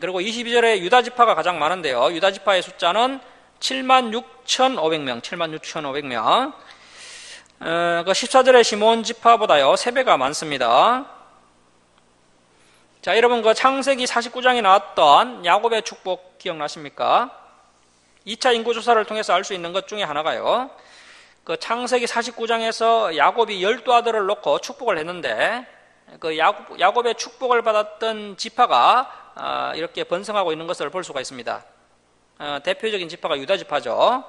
그리고 22절에 유다지파가 가장 많은데요. 유다지파의 숫자는 76,500명, 76,500명. 그 14절에 시몬 지파보다요 3배가 많습니다. 자, 여러분 그 창세기 49장에 나왔던 야곱의 축복 기억나십니까? 2차 인구조사를 통해서 알 수 있는 것 중에 하나가요, 그 창세기 49장에서 야곱이 12아들을 놓고 축복을 했는데 그 야곱의 축복을 받았던 지파가 이렇게 번성하고 있는 것을 볼 수가 있습니다. 대표적인 지파가 유다 지파죠.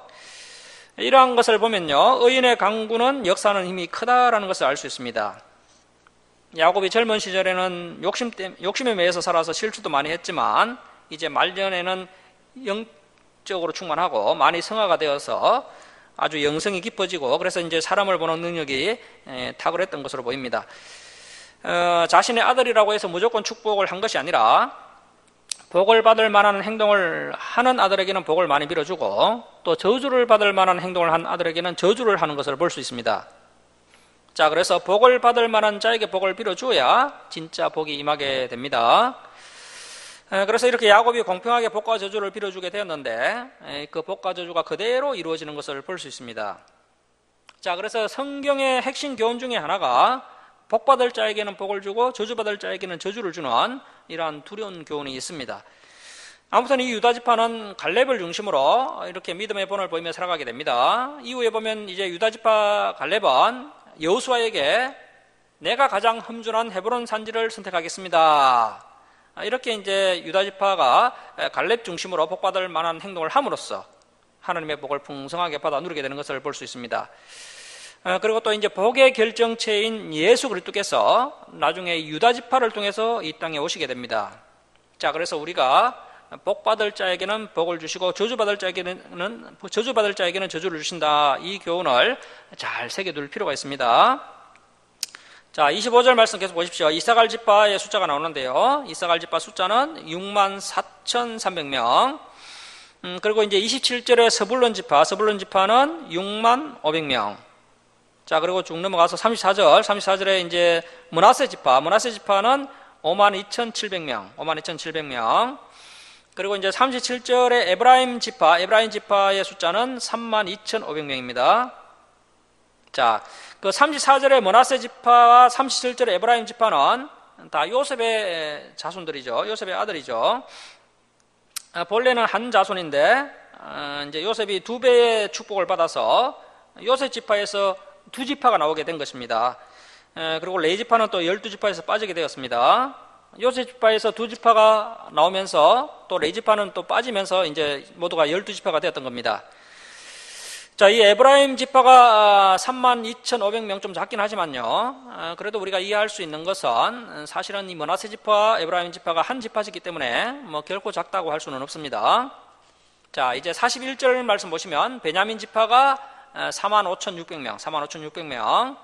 이러한 것을 보면요, 의인의 강구는 역사하는 힘이 크다라는 것을 알 수 있습니다. 야곱이 젊은 시절에는 욕심에 매여서 살아서 실수도 많이 했지만 이제 말년에는 영적으로 충만하고 많이 성화가 되어서 아주 영성이 깊어지고, 그래서 이제 사람을 보는 능력이 탁월했던 것으로 보입니다. 자신의 아들이라고 해서 무조건 축복을 한 것이 아니라 복을 받을 만한 행동을 하는 아들에게는 복을 많이 빌어주고, 또 저주를 받을 만한 행동을 한 아들에게는 저주를 하는 것을 볼 수 있습니다. 자, 그래서 복을 받을 만한 자에게 복을 빌어줘야 진짜 복이 임하게 됩니다. 그래서 이렇게 야곱이 공평하게 복과 저주를 빌어주게 되었는데 그 복과 저주가 그대로 이루어지는 것을 볼 수 있습니다. 자, 그래서 성경의 핵심 교훈 중에 하나가 복받을 자에게는 복을 주고 저주받을 자에게는 저주를 주는 이러한 두려운 교훈이 있습니다. 아무튼 이 유다 지파는 갈렙을 중심으로 이렇게 믿음의 본을 보이며 살아가게 됩니다. 이후에 보면 이제 유다 지파 갈렙은 여호수아에게 내가 가장 험준한 헤브론 산지를 선택하겠습니다, 이렇게 이제 유다 지파가 갈렙 중심으로 복받을 만한 행동을 함으로써 하나님의 복을 풍성하게 받아 누리게 되는 것을 볼 수 있습니다. 그리고 또 이제 복의 결정체인 예수 그리스도께서 나중에 유다 지파를 통해서 이 땅에 오시게 됩니다. 자, 그래서 우리가 복받을 자에게는 복을 주시고 저주받을 자에게는 저주를 주신다, 이 교훈을 잘 새겨둘 필요가 있습니다. 자, 25절 말씀 계속 보십시오. 이사갈 지파의 숫자가 나오는데요, 이사갈 지파 숫자는 64,300명. 그리고 이제 27절에 서불론 지파는 65,000명. 자, 그리고 쭉 넘어가서 34절에 이제 므낫세 지파는 52,700명. 그리고 이제 37절에 에브라임 지파의 숫자는 32,500명입니다. 자, 그 34절의 므낫세 지파와 37절의 에브라임 지파는 다 요셉의 자손들이죠. 요셉의 아들이죠. 본래는 한 자손인데 이제 요셉이 2배의 축복을 받아서 요셉 지파에서 2지파가 나오게 된 것입니다. 그리고 레위 지파는 또 12지파에서 빠지게 되었습니다. 요셉 지파에서 2지파가 나오면서 또 레위 지파는 또 빠지면서 이제 모두가 12지파가 되었던 겁니다. 자, 이 에브라임 지파가 32,500명, 좀 작긴 하지만요, 그래도 우리가 이해할 수 있는 것은 사실은 이 므낫세 지파와 에브라임 지파가 한 지파시기 때문에 뭐 결코 작다고 할 수는 없습니다. 자, 이제 41절 말씀 보시면 베냐민 지파가 45,600명.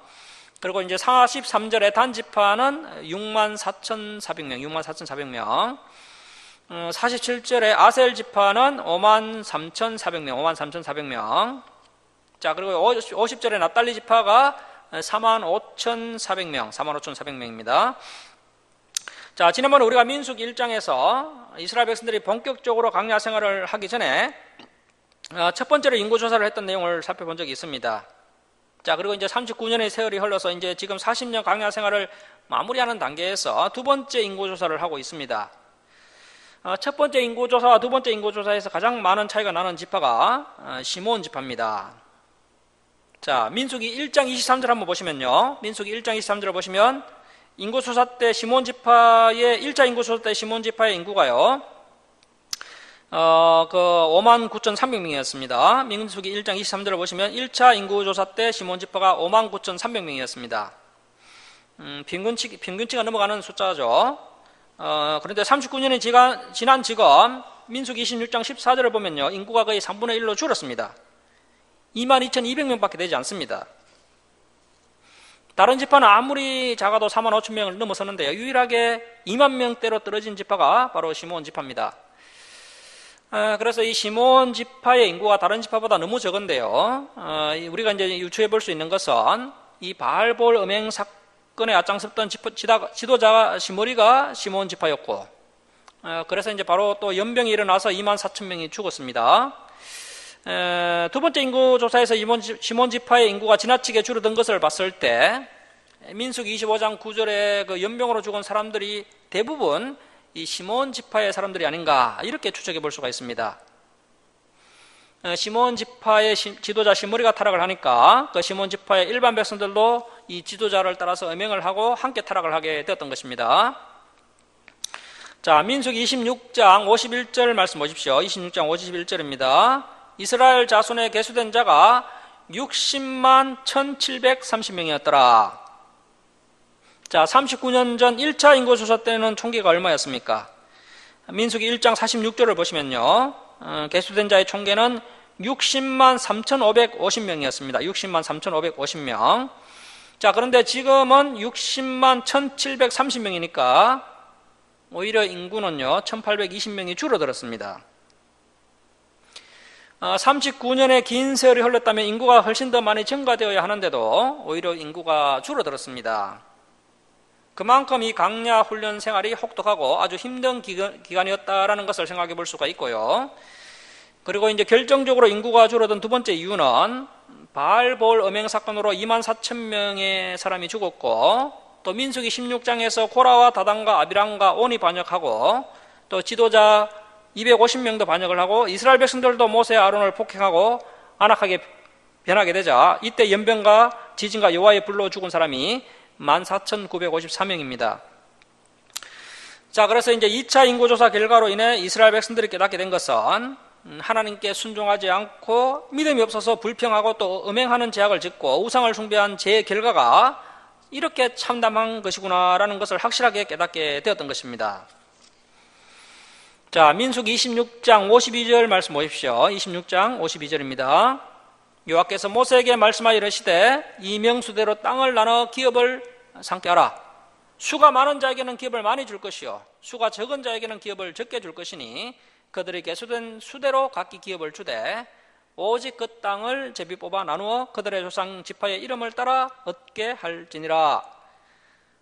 그리고 이제 43절에 단 지파는 64,400명. 47절에 아셀 지파는 53,400명. 자, 그리고 50절에 납달리 지파가 45,400명입니다. 자, 지난번에 우리가 민수기 1장에서 이스라엘 백성들이 본격적으로 광야 생활을 하기 전에 첫 번째로 인구조사를 했던 내용을 살펴본 적이 있습니다. 자, 그리고 이제 39년의 세월이 흘러서 이제 지금 40년 광야 생활을 마무리하는 단계에서 두 번째 인구조사를 하고 있습니다. 첫 번째 인구조사와 두 번째 인구조사에서 가장 많은 차이가 나는 지파가 시므온 지파입니다. 자, 민수기 1장 23절 한번 보시면요, 민수기 1장 23절을 보시면 인구조사 때 시므온 지파의 1차 인구조사 때 시므온 지파의 인구가요, 59,300명이었습니다. 민수기 1장 23절을 보시면 1차 인구조사 때 시므온 지파가 59,300명이었습니다. 평균치가 넘어가는 숫자죠. 그런데 39년이 지난 지금 민수기 26장 14절을 보면요, 인구가 거의 3분의 1로 줄었습니다. 22,200명밖에 되지 않습니다. 다른 지파는 아무리 작아도 45,000명을 넘어서는데요, 유일하게 2만 명대로 떨어진 지파가 바로 시므온 지파입니다. 그래서 이 시므온 지파의 인구가 다른 지파보다 너무 적은데요, 우리가 이제 유추해 볼 수 있는 것은 이 바알볼 음행 사건에 앞장섰던 지도자 시므리가 시므온 지파였고, 그래서 이제 바로 또 연병이 일어나서 24,000명이 죽었습니다. 두 번째 인구조사에서 시므온 지파의 인구가 지나치게 줄어든 것을 봤을 때 민수기 25장 9절에 그 연병으로 죽은 사람들이 대부분 이 시몬 지파의 사람들이 아닌가 이렇게 추측해 볼 수가 있습니다. 시몬 지파의 지도자 시므리가 타락을 하니까 그 시몬 지파의 일반 백성들도 이 지도자를 따라서 음행을 하고 함께 타락을 하게 되었던 것입니다. 자, 민수기 26장 51절 말씀 보십시오. 26장 51절입니다. 이스라엘 자손에 계수된 자가 60만 1730명이었더라. 자, 39년 전 1차 인구조사 때는 총계가 얼마였습니까? 민수기 1장 46절을 보시면요. 계수된 자의 총계는 60만 3,550명이었습니다. 60만 3,550명. 자, 그런데 지금은 60만 1,730명이니까 오히려 인구는요, 1,820명이 줄어들었습니다. 39년의 긴 세월이 흘렀다면 인구가 훨씬 더 많이 증가되어야 하는데도 오히려 인구가 줄어들었습니다. 그만큼 이 강야 훈련 생활이 혹독하고 아주 힘든 기간이었다라는 것을 생각해 볼 수가 있고요. 그리고 이제 결정적으로 인구가 줄어든 두 번째 이유는 바알볼 음행 사건으로 24,000명의 사람이 죽었고, 또 민수기 16장에서 코라와 다단과 아비람과 온이 반역하고, 또 지도자 250명도 반역을 하고, 이스라엘 백성들도 모세 아론을 폭행하고 안악하게 변하게 되자 이때 연병과 지진과 여호와의 불로 죽은 사람이 14,954명입니다. 자, 그래서 이제 2차 인구조사 결과로 인해 이스라엘 백성들이 깨닫게 된 것은 하나님께 순종하지 않고 믿음이 없어서 불평하고 또 음행하는 죄악을 짓고 우상을 숭배한 죄의 결과가 이렇게 참담한 것이구나라는 것을 확실하게 깨닫게 되었던 것입니다. 자, 민수기 26장 52절 말씀 보십시오. 26장 52절입니다. 여호와께서 모세에게 말씀하여 이르시되 이 명수대로 땅을 나눠 기업을 상게 하라. 수가 많은 자에게는 기업을 많이 줄 것이요 수가 적은 자에게는 기업을 적게 줄 것이니 그들이 계수된 수대로 각기 기업을 주되 오직 그 땅을 제비 뽑아 나누어 그들의 조상 지파의 이름을 따라 얻게 할지니라.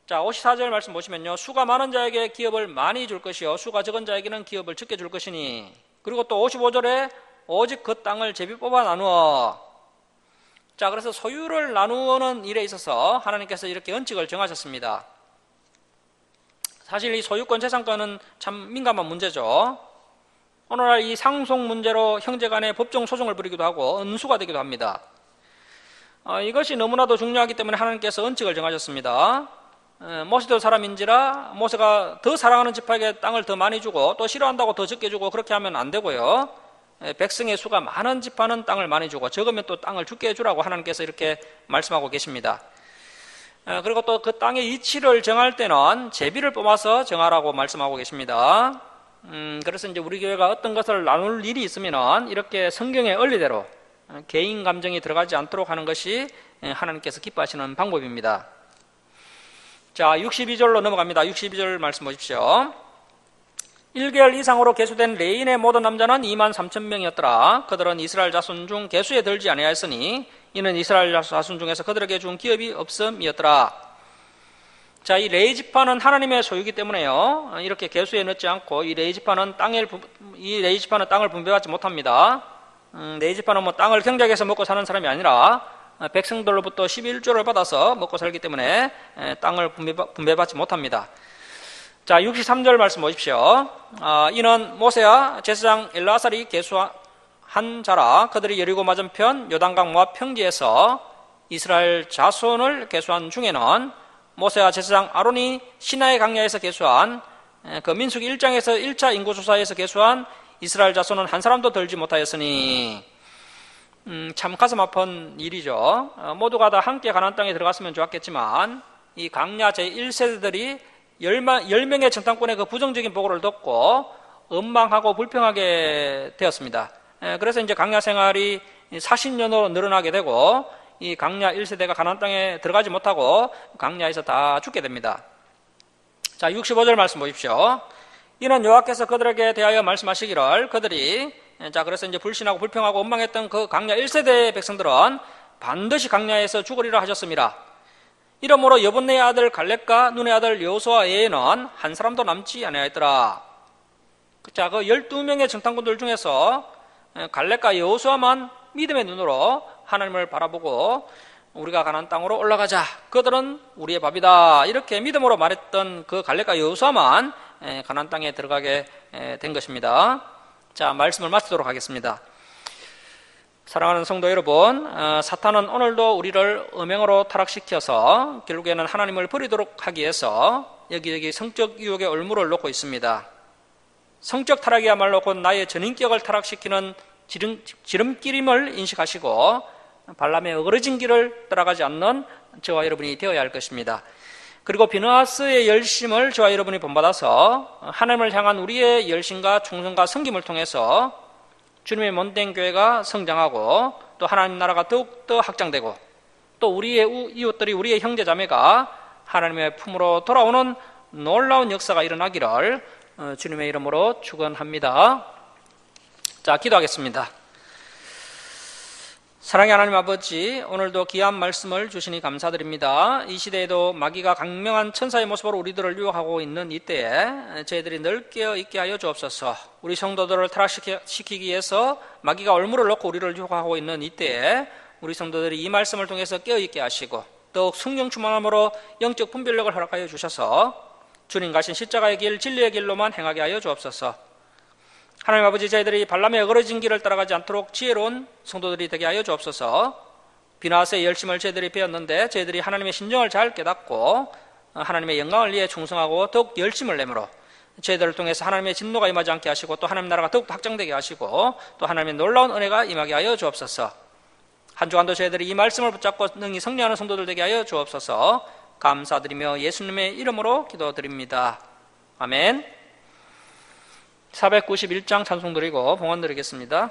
자, 54절 말씀 보시면요, 수가 많은 자에게 기업을 많이 줄 것이요 수가 적은 자에게는 기업을 적게 줄 것이니, 그리고 또 55절에 오직 그 땅을 제비 뽑아 나누어. 자, 그래서 소유를 나누는 일에 있어서 하나님께서 이렇게 원칙을 정하셨습니다. 사실 이 소유권 재산권은 참 민감한 문제죠. 오늘날 이 상속 문제로 형제간에 법정 소송을 벌이기도 하고 은수가 되기도 합니다. 이것이 너무나도 중요하기 때문에 하나님께서 원칙을 정하셨습니다. 모세도 사람인지라 모세가 더 사랑하는 지파에게 땅을 더 많이 주고 또 싫어한다고 더 적게 주고 그렇게 하면 안 되고요. 백성의 수가 많은 지파는 땅을 많이 주고 적으면 또 땅을 적게 주라고 하나님께서 이렇게 말씀하고 계십니다. 그리고 또 그 땅의 이치를 정할 때는 제비를 뽑아서 정하라고 말씀하고 계십니다. 그래서 이제 우리 교회가 어떤 것을 나눌 일이 있으면은 이렇게 성경의 원리대로 개인 감정이 들어가지 않도록 하는 것이 하나님께서 기뻐하시는 방법입니다. 자, 62절로 넘어갑니다. 62절 말씀 보십시오. 1개월 이상으로 계수된 레인의 모든 남자는 23,000명이었더라. 그들은 이스라엘 자손 중 계수에 들지 아니하였으니 이는 이스라엘 자손 중에서 그들에게 준 기업이 없음이었더라. 자, 이 레위 지파는 하나님의 소유이기 때문에요, 이렇게 계수에 넣지 않고 이 레위 지파는 땅을 분배받지 못합니다. 레위 지파는 뭐 땅을 경작해서 먹고 사는 사람이 아니라 백성들로부터 11조를 받아서 먹고 살기 때문에 땅을 분배받지 못합니다. 자, 63절 말씀 보십시오. 이는 모세와 제사장 엘라살이 계수한 자라. 그들이 여리고 맞은편 요단강 모압 평지에서 이스라엘 자손을 계수한 중에는 모세와 제사장 아론이 시나의 강야에서 계수한 그 민수기 1장에서 1차 인구조사에서 계수한 이스라엘 자손은 한 사람도 덜지 못하였으니, 참 가슴 아픈 일이죠. 모두가 다 함께 가나안 땅에 들어갔으면 좋았겠지만 이 강야 제1세대들이 10명의 정탐꾼의 그 부정적인 보고를 듣고 원망하고 불평하게 되었습니다. 그래서 이제 강야 생활이 40년으로 늘어나게 되고 이 강야 1세대가 가나안 땅에 들어가지 못하고 강야에서 다 죽게 됩니다. 자, 65절 말씀 보십시오. 이는 여호와께서 그들에게 대하여 말씀하시기를 그래서 이제 불신하고 불평하고 원망했던 그 강야 1세대의 백성들은 반드시 강야에서 죽으리라 하셨습니다. 이러므로 여분네의 아들 갈렙과 눈의 아들 여호수아 외에는 한 사람도 남지 아니하였더라. 자, 그 12명의 정탐꾼들 중에서 갈렙과 여호수아만 믿음의 눈으로 하나님을 바라보고 우리가 가나안 땅으로 올라가자. 그들은 우리의 밥이다. 이렇게 믿음으로 말했던 그 갈렙과 여호수아만 가나안 땅에 들어가게 된 것입니다. 자, 말씀을 마치도록 하겠습니다. 사랑하는 성도 여러분, 사탄은 오늘도 우리를 음행으로 타락시켜서 결국에는 하나님을 버리도록 하기 위해서 여기저기 성적 유혹의 올무를 놓고 있습니다. 성적 타락이야말로 곧 나의 전인격을 타락시키는 지름길임을 인식하시고 발람의 어그러진 길을 따라가지 않는 저와 여러분이 되어야 할 것입니다. 그리고 비느하스의 열심을 저와 여러분이 본받아서 하나님을 향한 우리의 열심과 충성과 섬김을 통해서 주님의 몸된 교회가 성장하고 또 하나님 나라가 더욱더 확장되고 또 우리의 이웃들이 우리의 형제자매가 하나님의 품으로 돌아오는 놀라운 역사가 일어나기를 주님의 이름으로 축원합니다. 자, 기도하겠습니다. 사랑의 하나님 아버지, 오늘도 귀한 말씀을 주시니 감사드립니다. 이 시대에도 마귀가 강명한 천사의 모습으로 우리들을 유혹하고 있는 이때에 저희들이 늘 깨어있게 하여 주옵소서. 우리 성도들을 타락시키기 위해서 마귀가 올무를 놓고 우리를 유혹하고 있는 이때에 우리 성도들이 이 말씀을 통해서 깨어있게 하시고 더욱 성령 충만함으로 영적 분별력을 허락하여 주셔서 주님 가신 십자가의 길, 진리의 길로만 행하게 하여 주옵소서. 하나님 아버지, 저희들이 발람의 어그러진 길을 따라가지 않도록 지혜로운 성도들이 되게 하여 주옵소서. 비느하스의 열심을 저희들이 배웠는데 저희들이 하나님의 심정을 잘 깨닫고 하나님의 영광을 위해 충성하고 더욱 열심을 내므로 저희들을 통해서 하나님의 진노가 임하지 않게 하시고 또 하나님 나라가 더욱 확장되게 하시고 또 하나님의 놀라운 은혜가 임하게 하여 주옵소서. 한 주간도 저희들이 이 말씀을 붙잡고 능히 승리하는 성도들 되게 하여 주옵소서. 감사드리며 예수님의 이름으로 기도드립니다. 아멘. 491장 찬송 드리고 봉헌 드리겠습니다.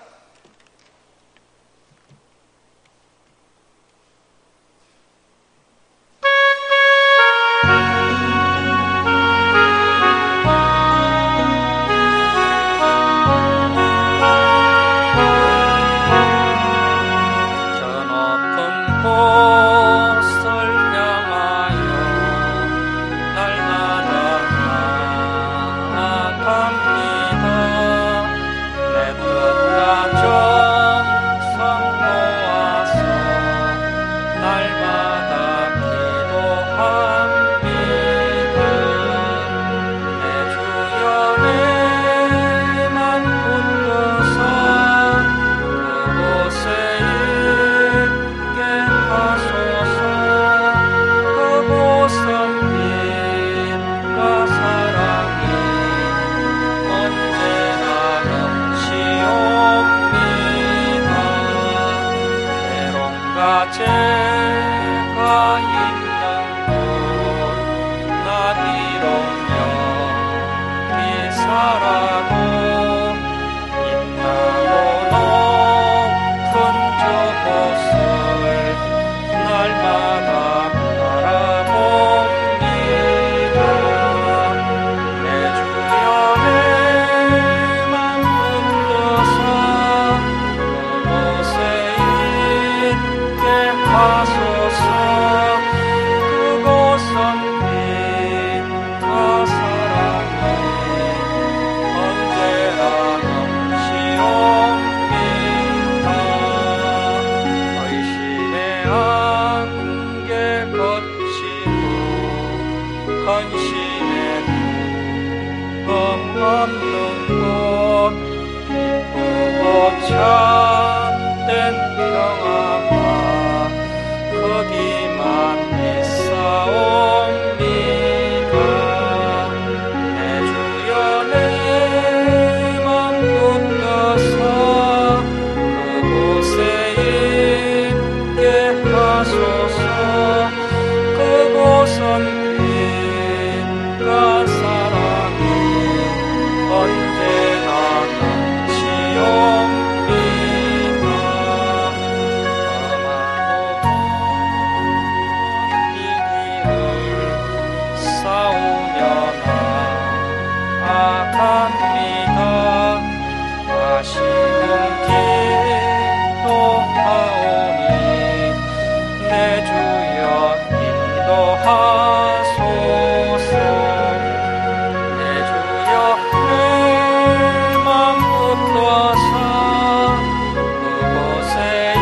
그곳에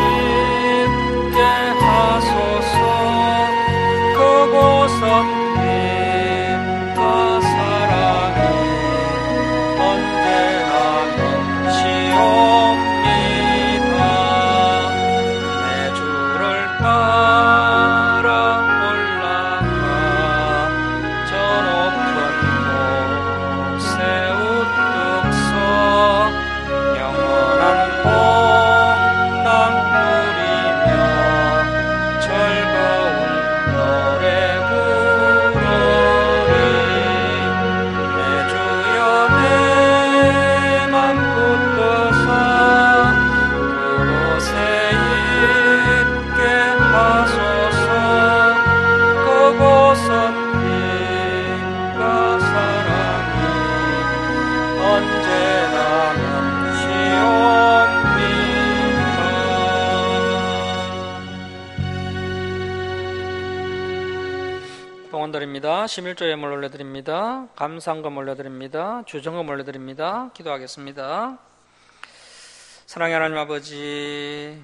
있게 하소서. 올려드립니다. 11조 예물 올려드립니다. 감사헌금 올려드립니다. 주정금 올려드립니다. 기도하겠습니다. 사랑의 하나님 아버지,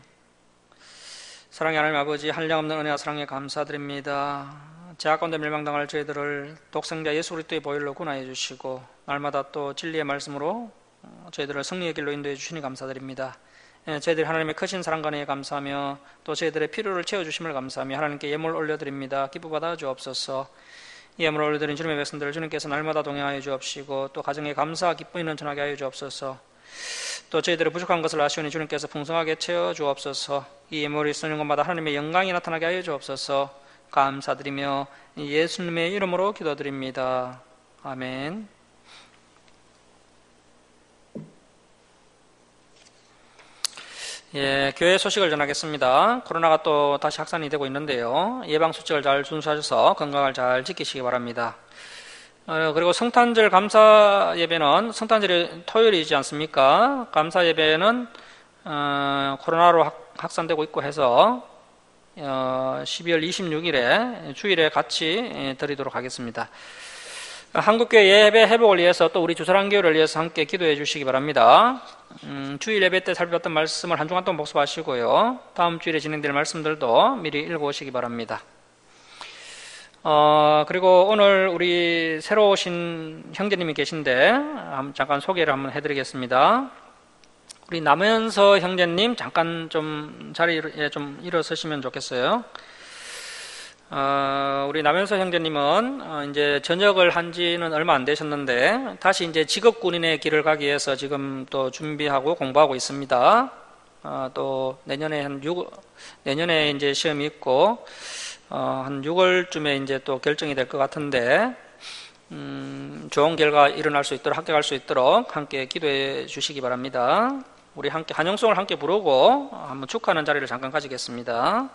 한량없는 은혜와 사랑에 감사드립니다. 죄악 가운데 멸망당할 저희들을 독생자 예수 그리스도의 보혈로 구원하여 주시고 날마다 또 진리의 말씀으로 저희들을 승리의 길로 인도해 주시니 감사드립니다. 저희들이 하나님의 크신 사랑과 은혜에 감사하며 또 저희들의 필요를 채워주심을 감사하며 하나님께 예물 올려드립니다. 기쁘받아 주옵소서. 예물 올려드린 주님의 백성들을 주님께서 날마다 동행하여 주옵시고 또 가정에 감사와 기쁨이 넘쳐나게 하여 주옵소서. 또 저희들의 부족한 것을 아시오니 주님께서 풍성하게 채워 주옵소서. 이 예물이 쓰는 것마다 하나님의 영광이 나타나게 하여 주옵소서. 감사드리며 예수님의 이름으로 기도드립니다. 아멘. 교회 소식을 전하겠습니다. 코로나가 또 다시 확산이 되고 있는데요. 예방수칙을 잘 준수하셔서 건강을 잘 지키시기 바랍니다. 그리고 성탄절 감사 예배는 성탄절이 토요일이지 않습니까? 감사 예배는 코로나로 확산되고 있고 해서 12월 26일에 주일에 같이 드리도록 하겠습니다. 한국교회 예배 회복을 위해서 또 우리 주사랑교회를 위해서 함께 기도해 주시기 바랍니다. 주일 예배 때 살펴봤던 말씀을 한 주간 동안 복습하시고요. 다음 주일에 진행될 말씀들도 미리 읽어오시기 바랍니다. 그리고 오늘 우리 새로 오신 형제님이 계신데 잠깐 소개를 한번 해드리겠습니다. 우리 남현서 형제님 잠깐 좀 자리에 좀 일어서시면 좋겠어요. 우리 남현서 형제님은 이제 전역을 한 지는 얼마 안 되셨는데 다시 이제 직업군인의 길을 가기 위해서 지금 또 준비하고 공부하고 있습니다. 또 내년에 이제 시험이 있고 한 6월쯤에 이제 또 결정이 될 것 같은데 좋은 결과 일어날 수 있도록 합격할 수 있도록 함께 기도해 주시기 바랍니다. 우리 함께 한영송을 함께 부르고 한번 축하하는 자리를 잠깐 가지겠습니다.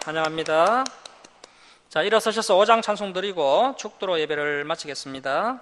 환영합니다. 자, 일어서셔서 5장 찬송 드리고 축도로 예배를 마치겠습니다.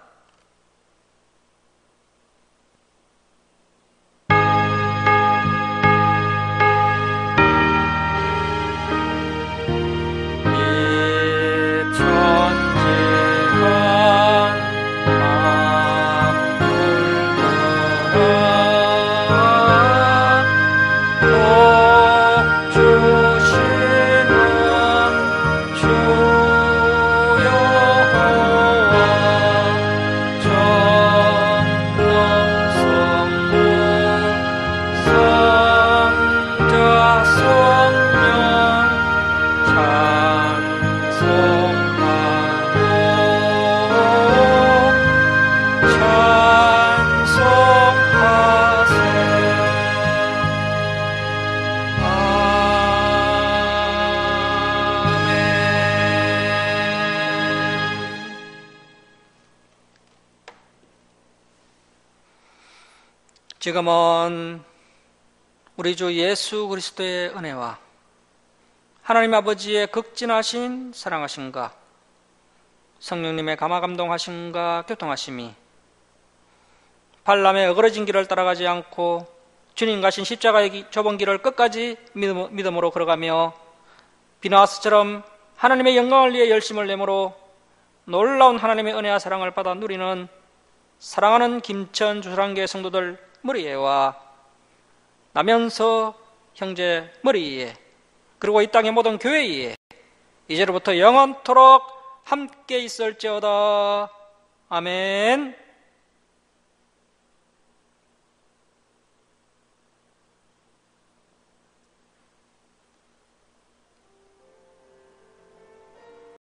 지금은 우리 주 예수 그리스도의 은혜와 하나님 아버지의 극진하신 사랑하심과 성령님의 감화감동하심과 교통하심이 발람의 어그러진 길을 따라가지 않고 주님 가신 십자가의 좁은 길을 끝까지 믿음으로 걸어가며 비나와스처럼 하나님의 영광을 위해 열심을 내므로 놀라운 하나님의 은혜와 사랑을 받아 누리는 사랑하는 김천 주랑교회 성도들 머리에와 남현서 형제 머리에 그리고 이 땅의 모든 교회에 이제로부터 영원토록 함께 있을지어다. 아멘.